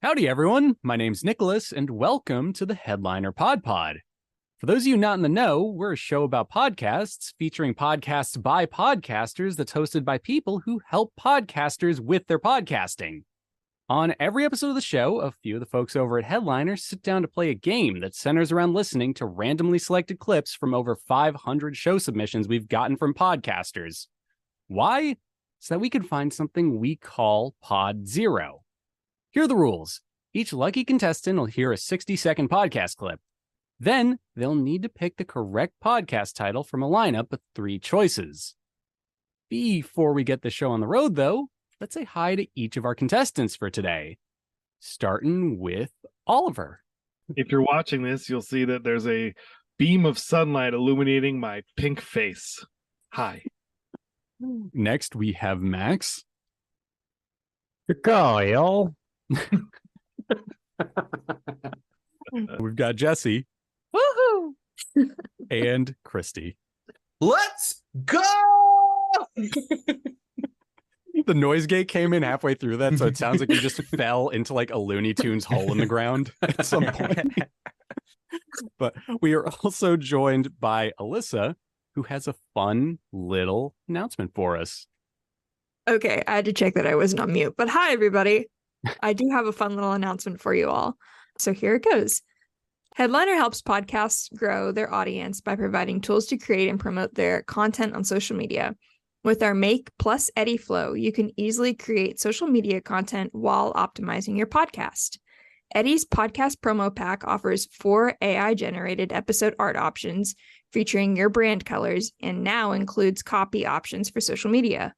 Howdy, everyone. My name's Nicholas, and welcome to the Headliner PodPod. For those of you not in the know, we're a show about podcasts, featuring podcasts by podcasters that's hosted by people who help podcasters with their podcasting. On every episode of the show, a few of the folks over at Headliner sit down to play a game that centers around listening to randomly selected clips from over 500 show submissions we've gotten from podcasters. Why? So that we can find something we call Pod Zero. Here are the rules. Each lucky contestant will hear a 60-second podcast clip. Then they'll need to pick the correct podcast title from a lineup of 3 choices. Before we get the show on the road, though, let's say hi to each of our contestants for today, starting with Oliver. If you're watching this, you'll see that there's a beam of sunlight illuminating my pink face. Hi. Next, we have Max. Kyle. We've got Jesse. Woohoo! And Kristy. Let's go! The noise gate came in halfway through that, so it sounds like you just fell into like a Looney Tunes hole in the ground at some point. But we are also joined by Alyssa, who has a fun little announcement for us. Okay, I had to check that I wasn't on mute. But hi, everybody. I do have a fun little announcement for you all. So here it goes. Headliner helps podcasts grow their audience by providing tools to create and promote their content on social media. With our Make Plus Eddy Flow, you can easily create social media content while optimizing your podcast. Eddy's podcast promo pack offers 4 AI-generated episode art options featuring your brand colors and now includes copy options for social media.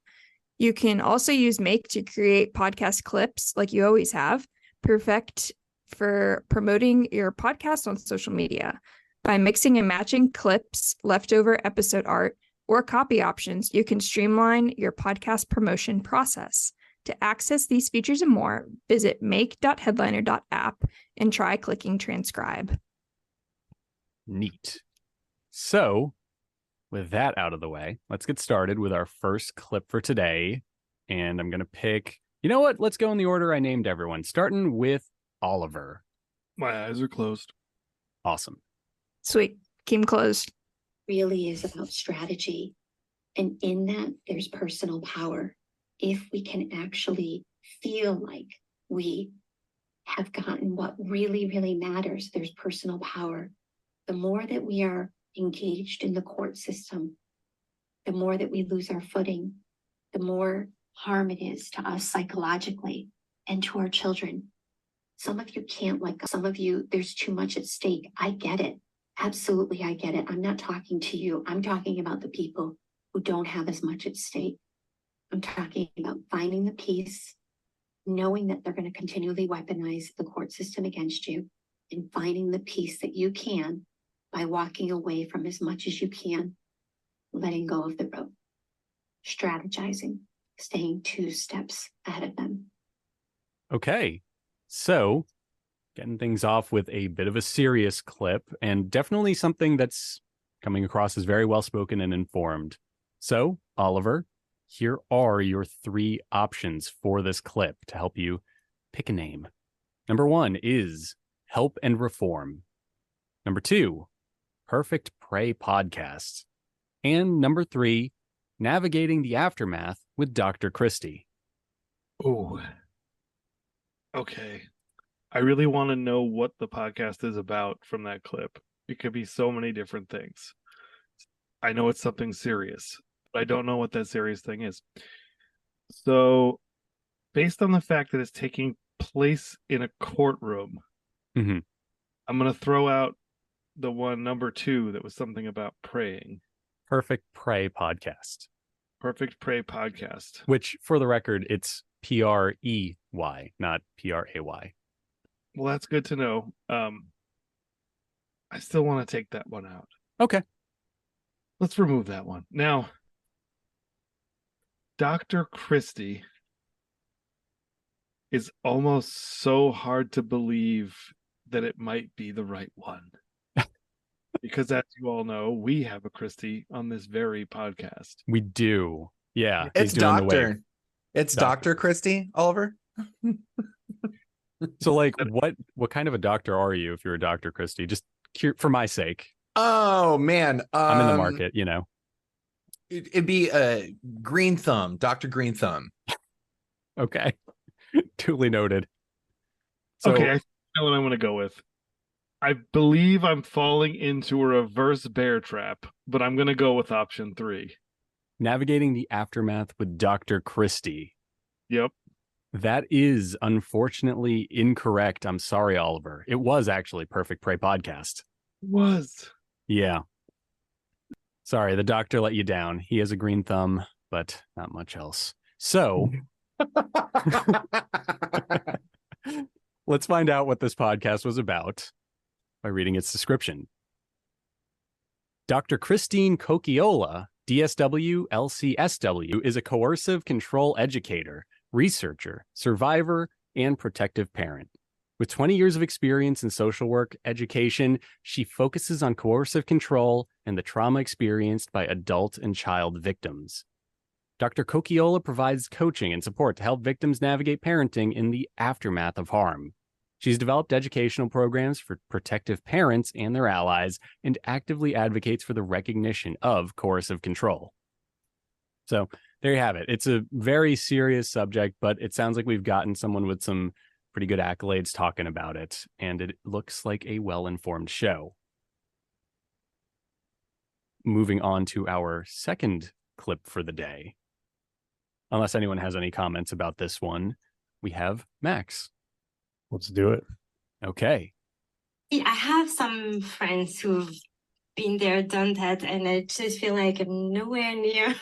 You can also use Make to create podcast clips like you always have, perfect for promoting your podcast on social media. By mixing and matching clips, leftover episode art, or copy options, you can streamline your podcast promotion process. To access these features and more, visit make.headliner.app and try clicking transcribe. Neat. So, with that out of the way, let's get started with our first clip for today. And I'm going to pick, you know what? Let's go in the order I named everyone, starting with Oliver. My eyes are closed. Awesome. Sweet. Keep them closed. Really is about strategy. And in that, there's personal power. If we can actually feel like we have gotten what really, really matters, there's personal power. The more that we are engaged in the court system, the more that we lose our footing, the more harm it is to us psychologically and to our children. Some of you can't let go. Some of you, there's too much at stake. I get it. Absolutely, I get it. I'm not talking to you. I'm talking about the people who don't have as much at stake. I'm talking about finding the peace, knowing that they're going to continually weaponize the court system against you, and finding the peace that you can by walking away from as much as you can, letting go of the rope, strategizing, staying 2 steps ahead of them. Okay. So, getting things off with a bit of a serious clip, and definitely something that's coming across as very well-spoken and informed. So, Oliver, here are your 3 options for this clip to help you pick a name. Number 1 is Help and Reform. Number 2, Perfect Prey Podcast. And number 3, Navigating the Aftermath with Dr. Kristy. Oh. Okay. I really want to know what the podcast is about from that clip. It could be so many different things. I know it's something serious, but I don't know what that serious thing is. So, based on the fact that it's taking place in a courtroom, I'm going to throw out the one number 2 that was something about praying. Perfect Prey Podcast. Perfect Prey Podcast. Which, for the record, it's Prey, not Pray. Well, that's good to know. I still want to take that one out. Okay. Let's remove that one. Now, Dr. Kristy is almost so hard to believe that it might be the right one. Because as you all know, we have a Kristy on this very podcast. We do. Yeah. It's Dr. It's Dr. Kristy, Oliver. So, like, what kind of a doctor are you if you're a doctor, Kristy? Just for my sake. Oh man, I'm in the market, you know. It'd be a Green Thumb, Dr. Green Thumb. Okay. Duly noted. So, Okay, I know what I'm going to go with. I believe I'm falling into a reverse bear trap, but I'm going to go with option 3. navigating the aftermath with Dr. Kristy. Yep. That is unfortunately incorrect. I'm sorry, Oliver. It was actually Perfect Prey Podcast. Was. Yeah. Sorry, the doctor let you down. He has a green thumb, but not much else. So let's find out what this podcast was about by reading its description. Dr. Christine Cocchiola, DSW, LCSW, is a coercive control educator, researcher, survivor, and protective parent. With 20 years of experience in social work education, she focuses on coercive control and the trauma experienced by adult and child victims. Dr. Cocchiola provides coaching and support to help victims navigate parenting in the aftermath of harm. She's developed educational programs for protective parents and their allies and actively advocates for the recognition of coercive control. So there you have it. It's a very serious subject, but it sounds like we've gotten someone with some pretty good accolades talking about it, and it looks like a well-informed show. Moving on to our second clip for the day. Unless anyone has any comments about this one, we have Max. Let's do it. Okay. I have some friends who've been there, done that, and I just feel like I'm nowhere near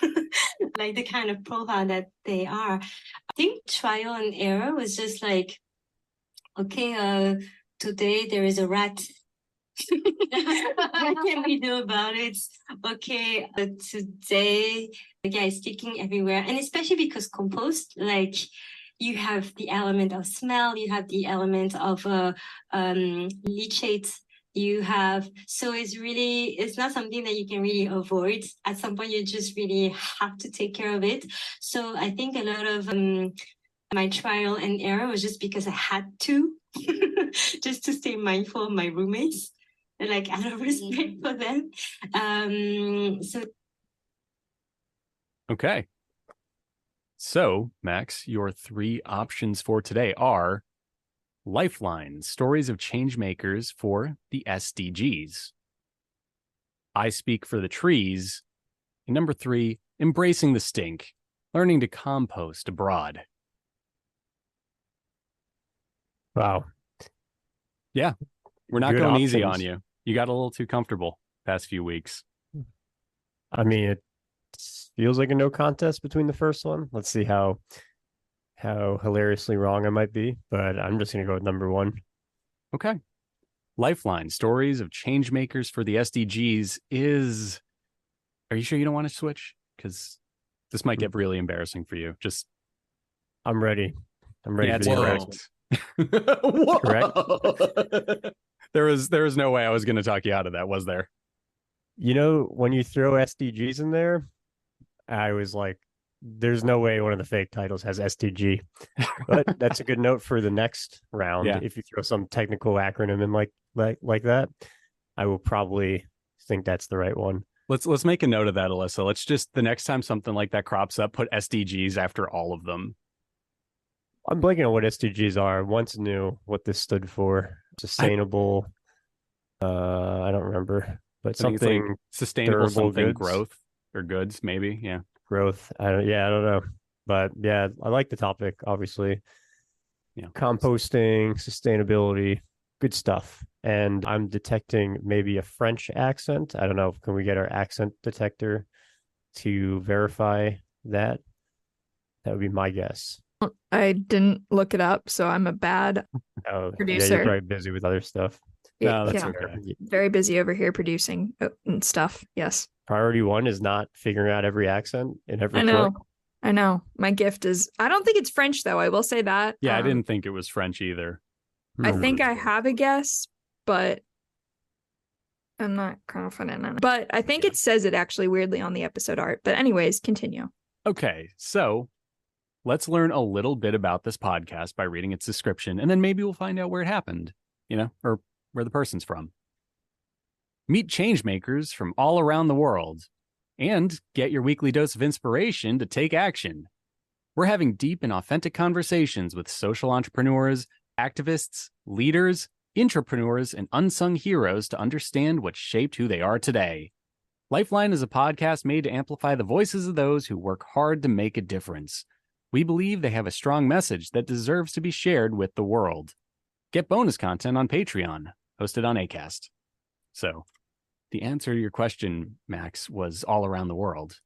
like the kind of profile that they are. I think trial and error was just like, okay, today there is a rat. What can we do about it? Okay, today the guy is sticking everywhere, and especially because compost, like, you have the element of smell, you have the element of leachate, you have, so it's not something that you can really avoid. At some point, you just really have to take care of it. So I think a lot of my trial and error was just because I had to, just to stay mindful of my roommates, like out of respect for them. Okay. So, Max, your 3 options for today are Lifeline, stories of change makers for the SDGs. I Speak for the Trees. And number 3, Embracing the Stink, learning to compost abroad. Wow. Yeah, we're not Good going easy on options. you. You got a little too comfortable past few weeks. I mean, it feels like a no contest between the first one. Let's see how hilariously wrong I might be, but I'm just going to go with number 1. Okay. Lifeline, stories of change makers for the SDGs is... Are you sure you don't want to switch? Because this might get really embarrassing for you. Just... I'm ready. I'm ready Yeah, for it's the correct. Whoa. Correct? There was no way I was going to talk you out of that, was there? You know, when you throw SDGs in there, I was like, there's no way one of the fake titles has SDG. But that's a good note for the next round. Yeah. If you throw some technical acronym in like that, I will probably think that's the right one. Let's make a note of that, Alyssa. Let's just, the next time something like that crops up, put SDGs after all of them. I'm blanking on what SDGs are. Once knew what this stood for. Sustainable. I don't remember, but I think it's like something sustainable durable something goods. growth or goods, maybe. Yeah. Growth. I don't know, but yeah, I like the topic. Obviously, Yeah. Composting, sustainability, good stuff. And I'm detecting maybe a French accent. I don't know. Can we get our accent detector to verify that? That would be my guess. I didn't look it up, so I'm a bad Oh, yeah, Producer. you're probably busy with other stuff. No, that's yeah, okay. very busy over here producing and stuff. Yes, Priority 1 is not figuring out every accent in every I know. clip. I know. My gift is, I don't think it's French though. I will say that. Yeah, I didn't think it was French either. I think I have a guess, but I'm not confident in it. But I think it says it actually weirdly on the episode art. But anyways, continue. Okay, so let's learn a little bit about this podcast by reading its description, and then maybe we'll find out where it happened, or where the person's from. Meet changemakers from all around the world and get your weekly dose of inspiration to take action. We're having deep and authentic conversations with social entrepreneurs, activists, leaders, intrapreneurs, and unsung heroes to understand what shaped who they are today. Lifeline is a podcast made to amplify the voices of those who work hard to make a difference. We believe they have a strong message that deserves to be shared with the world. Get bonus content on Patreon, hosted on Acast. So, the answer to your question, Max, was all around the world.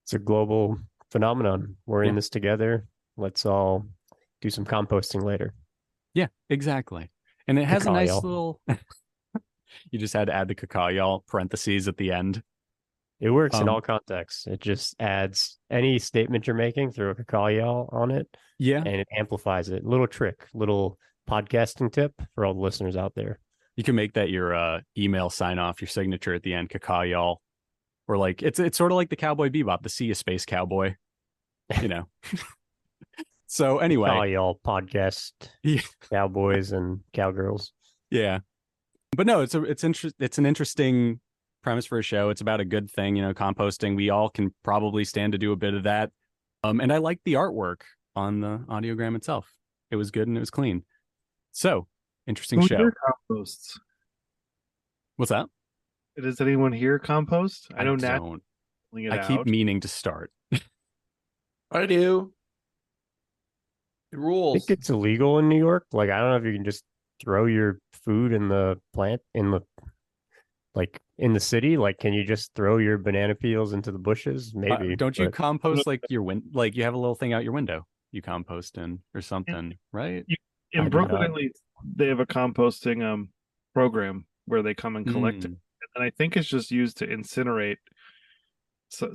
It's a global phenomenon. We're in this together. Let's all do some composting later. Yeah, exactly. And it has a nice Cacao. little... You just had to add the cacao, y'all, parentheses at the end. It works in all contexts. It just adds any statement you're making, throw a cacao on it, Yeah. and it amplifies it. Little trick, little podcasting tip for all the listeners out there. You can make that your email sign off, your signature at the end, cacao, y'all. Or like, it's sort of like the Cowboy Bebop, the Sea of Space Cowboy, So anyway. Cacao podcast, cowboys and cowgirls. Yeah. But no, it's an interesting premise for a show. It's about a good thing, composting. We all can probably stand to do a bit of that. And I like the artwork on the audiogram itself. It was good and it was clean. So, interesting show. Here composts. What's that? Does anyone here compost? I know Nat. don't. I keep meaning to start. I do. It I rules. think it's illegal in New York. Like, I don't know if you can just throw your food in the plant in the city. Like, can you just throw your banana peels into the bushes? Maybe. Don't you but- compost like like you have a little thing out your window you compost in or something, right? In I do Brooklyn, not. at least, they have a composting program where they come and collect it, and I think it's just used to incinerate. So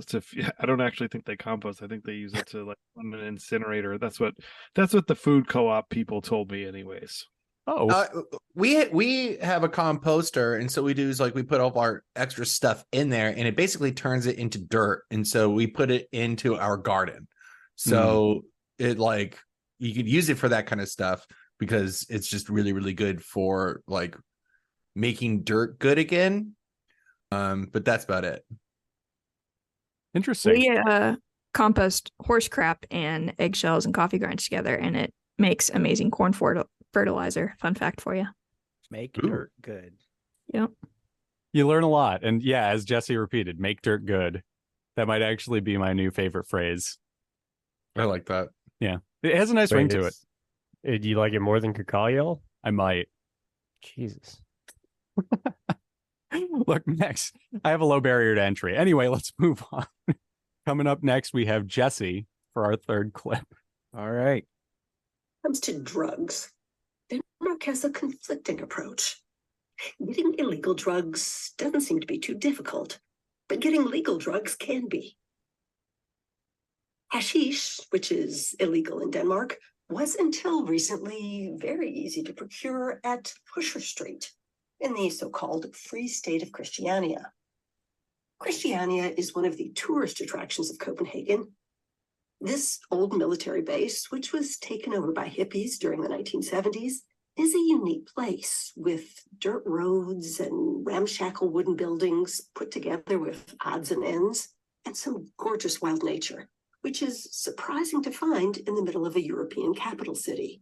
I don't actually think they compost. I think they use it to run an incinerator. That's what the food co-op people told me, anyways. Oh, We have a composter, and so we do is we put all of our extra stuff in there, and it basically turns it into dirt, and so we put it into our garden. So it you could use it for that kind of stuff because it's just really, really good for making dirt good again. But that's about it. interesting. We compost horse crap and eggshells and coffee grinds together, and it makes amazing corn fertilizer. Fun fact for you. Make dirt good. Yep. You learn a lot. And yeah, as Jesse repeated, make dirt good. That might actually be my new favorite phrase. I like that. Yeah. It has a nice ring to it. Do you like it more than cacao? I might. Jesus. Look, next, I have a low barrier to entry. Anyway, let's move on. Coming up next, we have Jesse for our third clip. All right. Comes to drugs, Denmark has a conflicting approach. Getting illegal drugs doesn't seem to be too difficult, but getting legal drugs can be. Hashish, which is illegal in Denmark, was until recently very easy to procure at Pusher Street in the so-called Free State of Christiania. Christiania is one of the tourist attractions of Copenhagen. This old military base, which was taken over by hippies during the 1970s, is a unique place with dirt roads and ramshackle wooden buildings put together with odds and ends, and some gorgeous wild nature, which is surprising to find in the middle of a European capital city.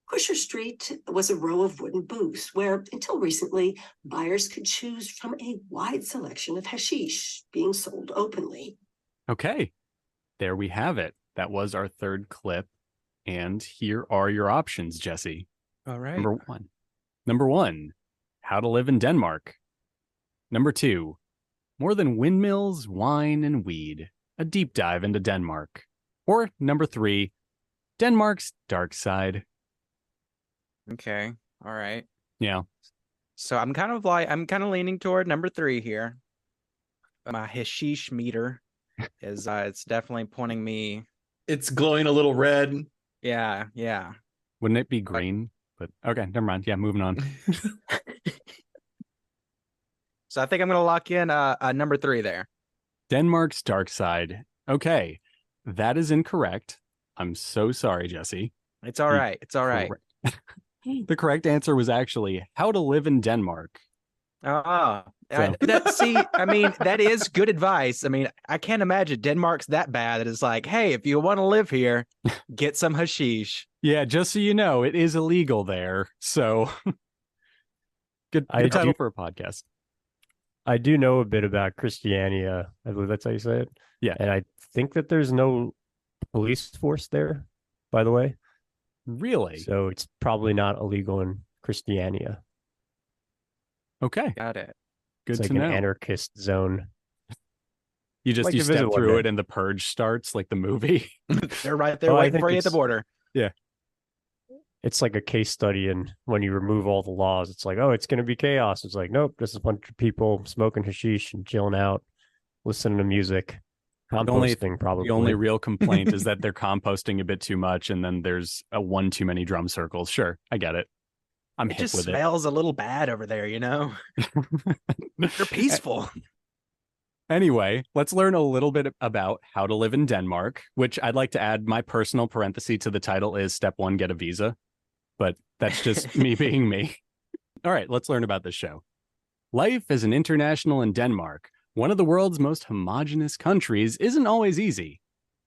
Pusher Street was a row of wooden booths where, until recently, buyers could choose from a wide selection of hashish being sold openly. Okay. There we have it. That was our third clip. And here are your options, Jesse. All right. Number one, how to live in Denmark. Number two, more than windmills, wine, and weed. A deep dive into Denmark. Or number three, Denmark's dark side. Okay. All right. Yeah. So I'm kind of leaning toward number 3 here. My hashish meter is it's definitely pointing me. It's glowing a little red. Yeah. Yeah. Wouldn't it be green? But okay, never mind. Yeah, moving on. So I think I'm going to lock in number 3 there. Denmark's dark side. Okay. That is incorrect. I'm so sorry, Jesse. It's all right. It's all right. The correct answer was actually How to Live in Denmark. Ah, So- I mean, that is good advice. I mean, I can't imagine Denmark's that bad. It is like, hey, if you want to live here, get some hashish. Yeah, just so you know, it is illegal there. So good title for a podcast. I do know a bit about Christiania. I believe that's how you say it. Yeah. And I think that there's no police force there, by the way. Really? So it's probably not illegal in Christiania. Okay. Got it. Good It's like to know. an anarchist zone. You Like to step visit one through day. it and the purge starts like the movie. They're right there Oh, I waiting think for you at the it's- border. It's like a case study, and when you remove all the laws, it's like, oh, it's going to be chaos. It's like, nope, just a bunch of people smoking hashish and chilling out, listening to music, composting probably. The only real complaint is that they're composting a bit too much, and then there's one too many drum circles. Sure, I get it. I'm It hip just with smells a little bad over there, you know? They're peaceful. Anyway, let's learn a little bit about how to live in Denmark, which I'd like to add my personal parenthesis to the title is step 1, get a visa. But that's just me being me. All right, let's learn about this show. Life as an international in Denmark, one of the world's most homogenous countries, isn't always easy.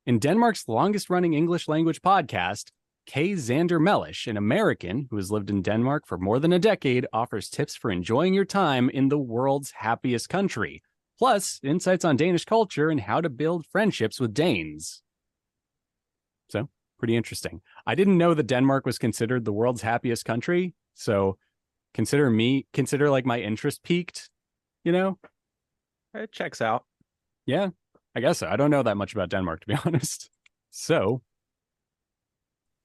In Denmark's longest running English language podcast, Kay Xander Mellish, an American who has lived in Denmark for more than a decade, offers tips for enjoying your time in the world's happiest country, plus insights on Danish culture and how to build friendships with Danes. So, pretty interesting. I didn't know that Denmark was considered the world's happiest country, so consider like my interest peaked, you know? It checks out. Yeah, I guess so. I don't know that much about Denmark, to be honest. So,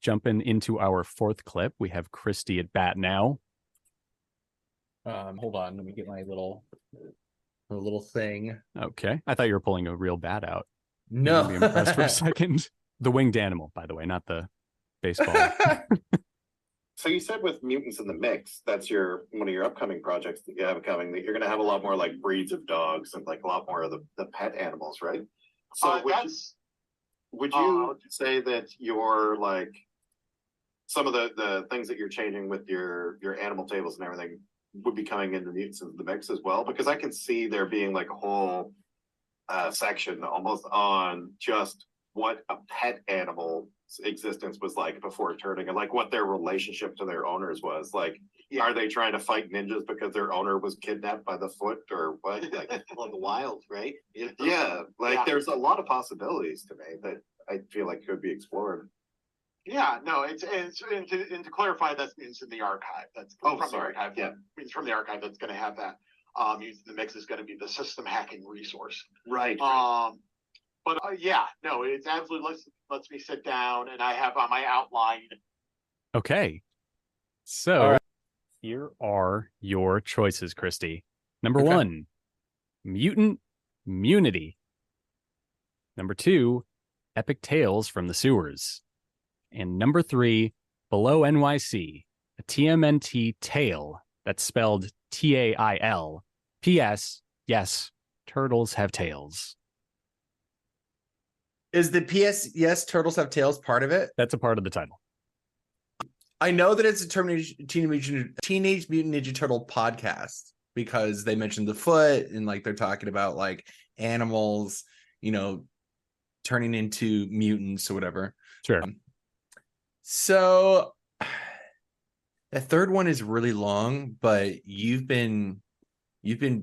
jumping into our fourth clip, we have Kristy at bat now. Hold on, let me get my little thing. Okay. I thought you were pulling a real bat out. No. Be impressed for a second. The winged animal, by the way, not the baseball. So you said with Mutants in the Mix, that's one of your upcoming projects that you have coming, that you're going to have a lot more like breeds of dogs and like a lot more of the pet animals, right? So would you say that you're like some of the things that you're changing with your animal tables and everything would be coming into Mutants in the Mix as well? Because I can see there being like a whole section almost on just what a pet animal's existence was like before turning, and like what their relationship to their owners was like. Yeah. Are they trying to fight ninjas because their owner was kidnapped by the Foot or what? Like on the wild, right? Yeah, like there's a lot of possibilities to me that I feel like could be explored. Yeah, no, it's and to clarify, that means in the archive. That's from the archive. Yeah, means from the archive that's going to have that. The Mix is going to be the system hacking resource. Right. But yeah, no, it's absolutely lets me sit down, and I have on my outline. Okay. So here are your choices, Kristy. Number 1, Mutant Munity. Number 2, Epic Tales from the Sewers. And number 3, Below NYC, a TMNT tale that's spelled TAIL. P.S. Yes, turtles have tails. Is the PS yes, Turtles Have Tails part of it? That's a part of the title. I know that it's a Teenage Mutant Ninja Turtle podcast because they mentioned the foot and like they're talking about like animals, you know, turning into mutants or whatever. Sure. So the third one is really long, but you've been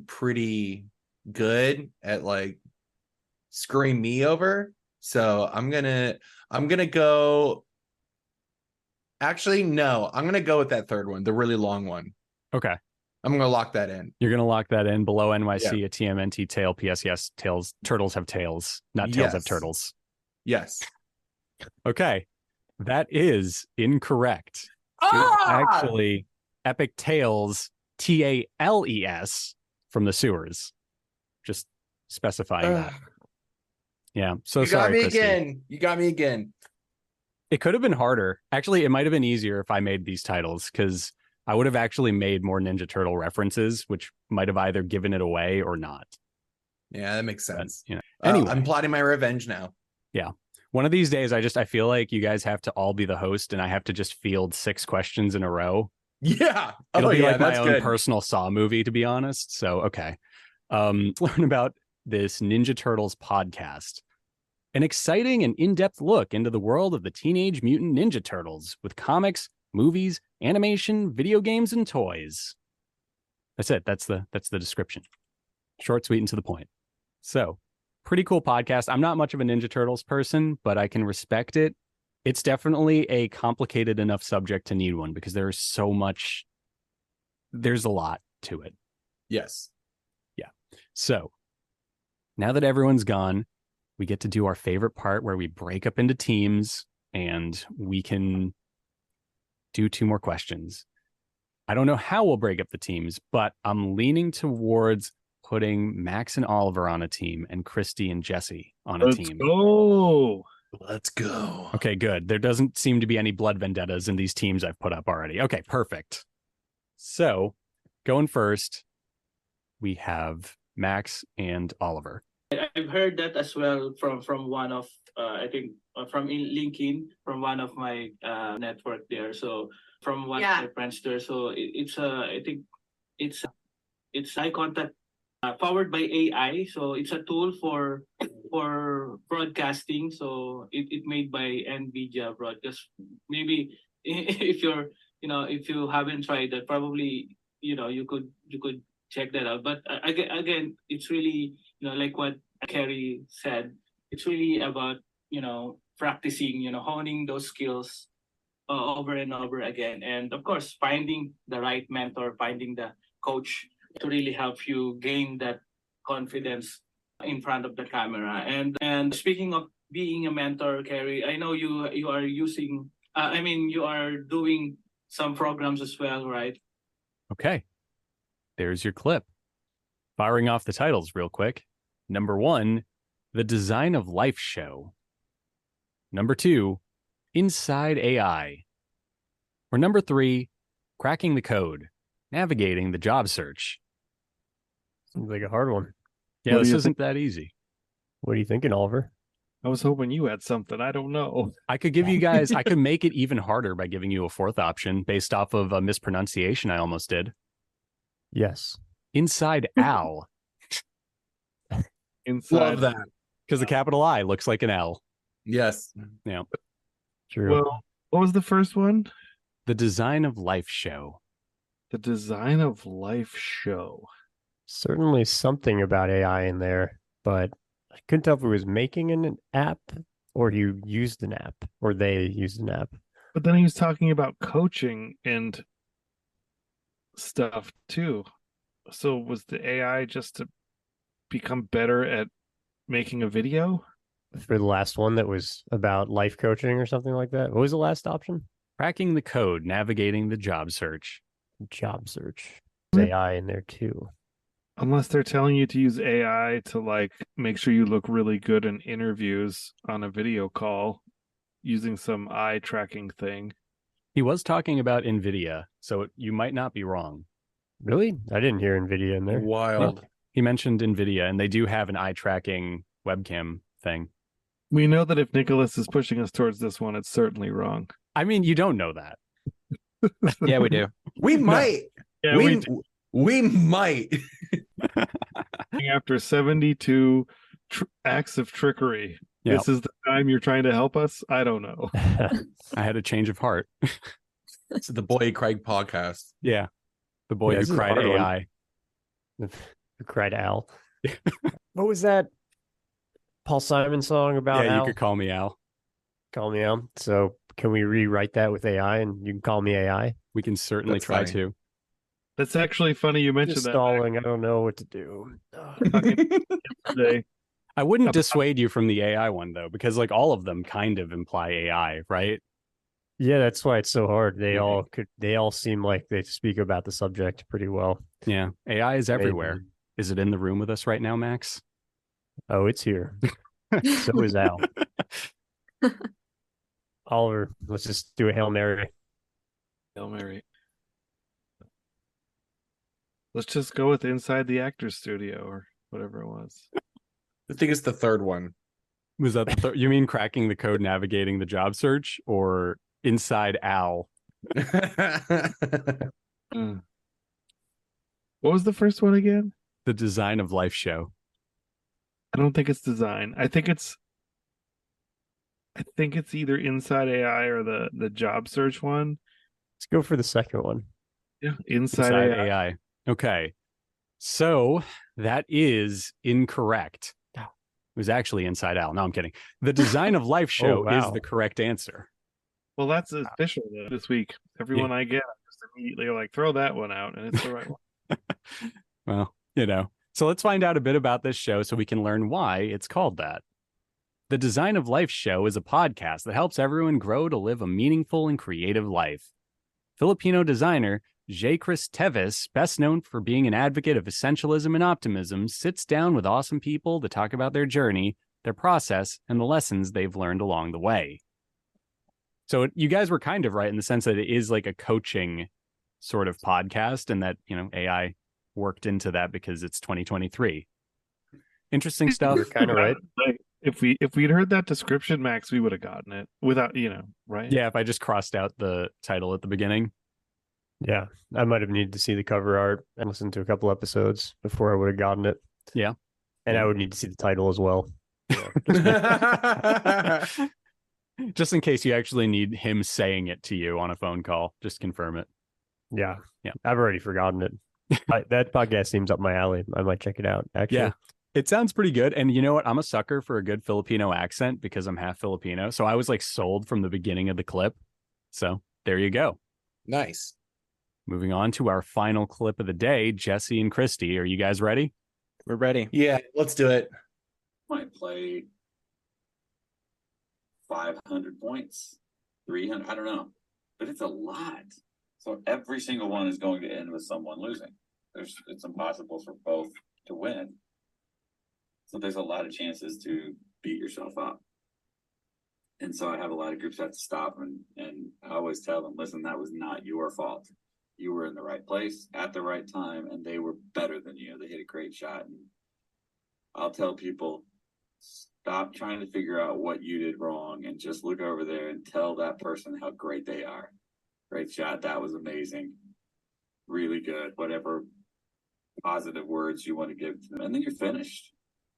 pretty good at like screwing me over. So I'm gonna go. Actually, no, I'm gonna go with that third one, the really long one. Okay. I'm gonna lock that in. You're gonna lock that in. Below NYC, a TMNT tale. P.S. Yes, tails. Turtles have tails, not tails have turtles. Yes. Okay, that is incorrect. It's actually Epic Tales, TALES from the Sewers. Just specifying that. Yeah. So sorry, Kristy. You got me again. It could have been harder. Actually, it might have been easier if I made these titles because I would have actually made more Ninja Turtle references, which might have either given it away or not. Yeah, that makes sense. But, you know, anyway, I'm plotting my revenge now. Yeah. One of these days, I feel like you guys have to all be the host, and I have to just field 6 questions in a row. Yeah. It'll be like my that's own good. personal Saw movie, to be honest. So, okay. Learn about this Ninja Turtles podcast. An exciting and in-depth look into the world of the Teenage Mutant Ninja Turtles with comics, movies, animation, video games, and toys. That's it. That's the description. Short, sweet, and to the point. So, pretty cool podcast. I'm not much of a Ninja Turtles person, but I can respect it. It's definitely a complicated enough subject to need one because there's so much. There's a lot to it. Yes. Yeah. So, now that everyone's gone, we get to do our favorite part where we break up into teams and we can do 2 more questions. I don't know how we'll break up the teams, but I'm leaning towards putting Max and Oliver on a team and Kristy and Jesse on a team. Let's go. Okay, good. There doesn't seem to be any blood vendettas in these teams I've put up already. Okay, perfect. So, going first, we have Max and Oliver. I've heard that as well from one of I think from LinkedIn, from one of my network there. So from one of my friends there. So it's I think it's eye contact powered by AI. So it's a tool for broadcasting. So it made by NVIDIA broadcast. Maybe if you're if you haven't tried that, probably you could check that out. But again, it's really like what Kerry said. It's really about practicing, honing those skills over and over again, and of course finding the right mentor, finding the coach to really help you gain that confidence in front of the camera. And speaking of being a mentor, Kerry, I know you are using. You are doing some programs as well, right? Okay. There's your clip. Firing off the titles real quick. Number 1, The Design of Life Show. Number 2, Inside AI. Or number 3, Cracking the Code, Navigating the Job Search. Seems like a hard one. Yeah, this isn't that easy. What are you thinking, Oliver? I was hoping you had something. I don't know. I could give you guys, I could make it even harder by giving you a 4th option based off of a mispronunciation I almost did. Yes. Inside Al. Love that. Because the capital I looks like an L. Yes. Yeah. True. Well, what was the first one? The Design of Life Show. The Design of Life Show. Certainly something about AI in there, but I couldn't tell if it was making an app or you used an app or they used an app. But then he was talking about coaching and stuff too. So was the AI just to become better at making a video? For the last one that was about life coaching or something like that. What was the last option? Cracking the Code, Navigating the Job Search. Job search. There's AI in there too. Unless they're telling you to use AI to make sure you look really good in interviews on a video call using some eye tracking thing. He was talking about NVIDIA, so you might not be wrong. Really? I didn't hear NVIDIA in there. Wild. He mentioned NVIDIA, and they do have an eye tracking webcam thing. We know that if Nicholas is pushing us towards this one, it's certainly wrong. I mean, you don't know that. Yeah, we do. We might. Yeah, we might. After 72 acts of trickery, Yep. This is the time you're trying to help us? I don't know. I had a change of heart. It's the Boy Craig podcast. Yeah. The boy Yeah, this who is a cried hard one. AI. Who cried Al. What was that Paul Simon song about Yeah, Al? you could call me Al. Call me Al. So can we rewrite that with AI and you can call me AI? We can certainly That's try fine. to. That's actually funny you mentioned Just that. stalling. I don't know what to do. Today. I wouldn't dissuade you from the AI one, though, because all of them kind of imply AI, right? Yeah, that's why it's so hard. They Yeah. they all seem like they speak about the subject pretty well. Yeah. AI is everywhere. Maybe. Is it in the room with us right now, Max? Oh, it's here. So is Al. Oliver, let's just do a Hail Mary. Hail Mary. Let's just go with Inside the Actors Studio or whatever it was. I think it's the third one. Was that you mean cracking the code navigating the job search or Inside Al? Mm. What was the first one again? The Design of Life show. I don't think it's design. I think it's either Inside AI or the job search one. Let's go for the second one. Yeah, Inside AI. Okay. So that is incorrect. It was actually Inside Out. No, I'm kidding. The Design of Life show is the correct answer. Well, that's official this week. Everyone I get, I just immediately like throw that one out, and it's the right one. Well, you know. So let's find out a bit about this show so we can learn why it's called that. The Design of Life show is a podcast that helps everyone grow to live a meaningful and creative life. Filipino designer Kristy Teves, best known for being an advocate of essentialism and optimism, sits down with awesome people to talk about their journey, their process, and the lessons they've learned along the way. So you guys were kind of right in the sense that it is like a coaching sort of podcast, and that, you know, AI worked into that because it's 2023. Interesting stuff. You're kind of right. If we'd heard that description, Max, we would have gotten it without, right? Yeah, if I just crossed out the title at the beginning. Yeah, I might have needed to see the cover art and listen to a couple episodes before I would have gotten it. Yeah. And I would need to see the title as well. Just in case you actually need him saying it to you on a phone call, just confirm it. Yeah. Yeah. I've already forgotten it. That podcast seems up my alley. I might check it out, actually. Yeah. It sounds pretty good. And you know what? I'm a sucker for a good Filipino accent because I'm half Filipino. So I was like sold from the beginning of the clip. So there you go. Nice. Moving on to our final clip of the day, Jesse and Kristy. Are you guys ready? We're ready. Yeah, let's do it. Might play 500 points, 300, I don't know, but it's a lot. So every single one is going to end with someone losing. It's impossible for both to win. So there's a lot of chances to beat yourself up. And so I have a lot of groups that have to stop, and I always tell them, listen, that was not your fault. You were in the right place at the right time, and they were better than you. They hit a great shot. And I'll tell people, stop trying to figure out what you did wrong and just look over there and tell that person how great they are. Great shot. That was amazing. Really good. Whatever positive words you want to give to them. And then you're finished.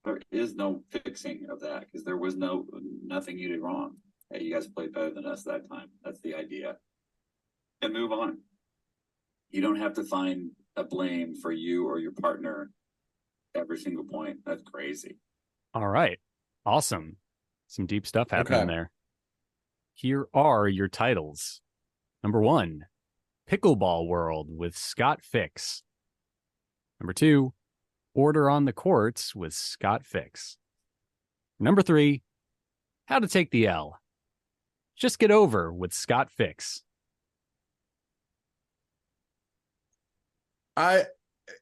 There is no fixing of that because there was nothing you did wrong. Hey, you guys played better than us that time. That's the idea. And move on. You don't have to find a blame for you or your partner every single point. That's crazy. All right. Awesome. Some deep stuff happening there. Here are your titles. Number 1, Pickleball World with Scott Fix. Number 2, Order on the Courts with Scott Fix. Number 3, How to Take the L. Just Get Over with Scott Fix. Are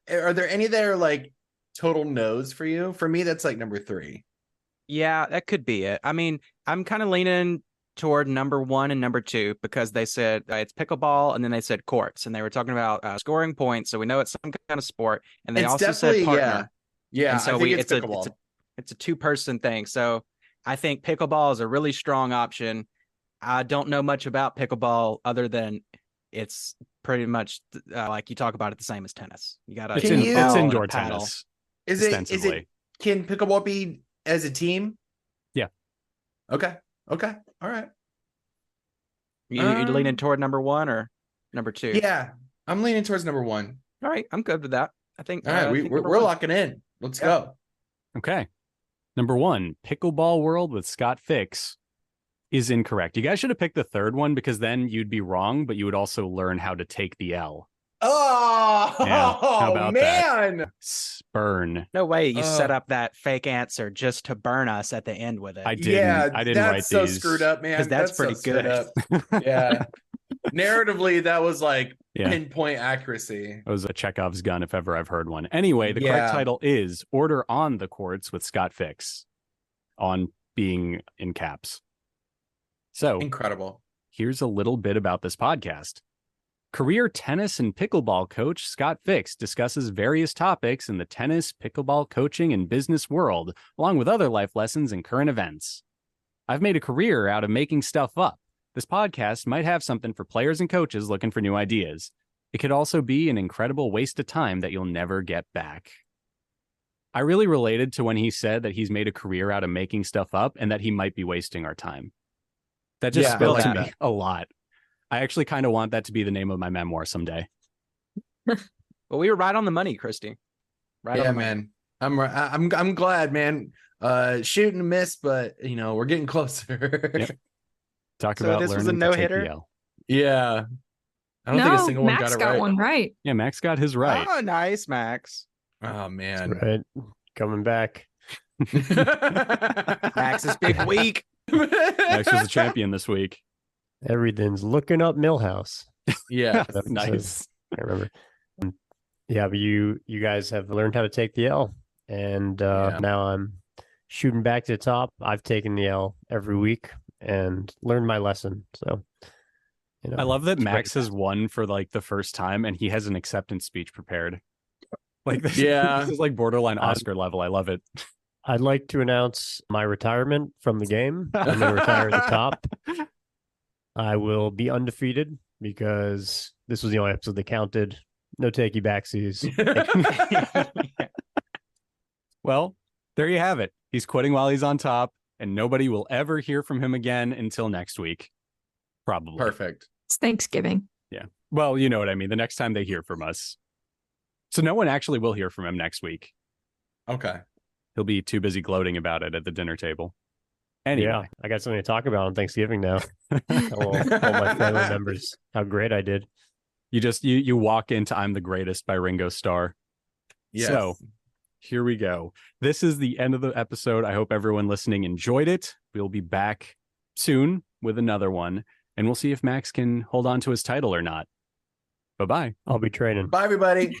there any that are like total no's for you? For me, that's like number 3. Yeah, that could be it. I mean, I'm kind of leaning toward number 1 and number 2 because they said it's pickleball and then they said courts and they were talking about scoring points. So we know it's some kind of sport. And they also said partner. Yeah. And so I think it's pickleball. It's a 2-person thing. So I think pickleball is a really strong option. I don't know much about pickleball other than it's pretty much like you talk about it the same as tennis. You got to it's indoor tennis. Is it can pickleball be as a team? Yeah. Okay. All right. You leaning toward number 1 or number 2? Yeah, I'm leaning towards number 1. All right, I'm good with that. I think. All right, we're locking in. Let's go. Okay. Number 1, Pickleball World with Scott Fix is incorrect. You guys should have picked the third one because then you'd be wrong, but you would also learn how to take the L. Oh, yeah. How about man. That? Spurn. No way you set up that fake answer just to burn us at the end with it. I didn't. Yeah, I didn't write that's so these. screwed up, man. Because that's pretty so good. Yeah. Narratively, that was like pinpoint accuracy. It was a Chekhov's gun if ever I've heard one. Anyway, the correct title is Order on the Courts with Scott Fix. On being in caps. So incredible. Here's a little bit about this podcast. Career tennis and pickleball coach Scott Fix discusses various topics in the tennis, pickleball, coaching, and business world, along with other life lessons and current events. I've made a career out of making stuff up. This podcast might have something for players and coaches looking for new ideas. It could also be an incredible waste of time that you'll never get back. I really related to when he said that he's made a career out of making stuff up and that he might be wasting our time. That just spoke to me a lot. I actually kind of want that to be the name of my memoir someday. Well, we were right on the money, Kristy. Right on the money. Man. I'm glad, man. Shoot and miss, but we're getting closer. Yep. Talk about this learning was a to no-hitter? take the L. Yeah. I don't think a single one got it right. One right. Yeah, Max got his right. Oh, nice, Max. Oh man. Right. Coming back. Max's big week. Max was the champion this week. Everything's looking up Millhouse. Yeah. Nice. I remember. Yeah, but you guys have learned how to take the L, and now I'm shooting back to the top. I've taken the L every week and learned my lesson. So, I love that Max has won for like the first time, and he has an acceptance speech prepared. Like this, this is like borderline Oscar level. I love it. I'd like to announce my retirement from the game. I'm going to retire at the top. I will be undefeated because this was the only episode that counted. No takey backsies. Well, there you have it. He's quitting while he's on top, and nobody will ever hear from him again until next week. Probably. Perfect. It's Thanksgiving. Yeah. Well, you know what I mean. The next time they hear from us. So no one actually will hear from him next week. Okay. He'll be too busy gloating about it at the dinner table. Anyway. Yeah, I got something to talk about on Thanksgiving now. all my family members, how great I did. You walk into I'm the Greatest by Ringo Starr. Yes. So here we go. This is the end of the episode. I hope everyone listening enjoyed it. We'll be back soon with another one, and we'll see if Max can hold on to his title or not. Bye-bye. I'll be training. Bye, everybody.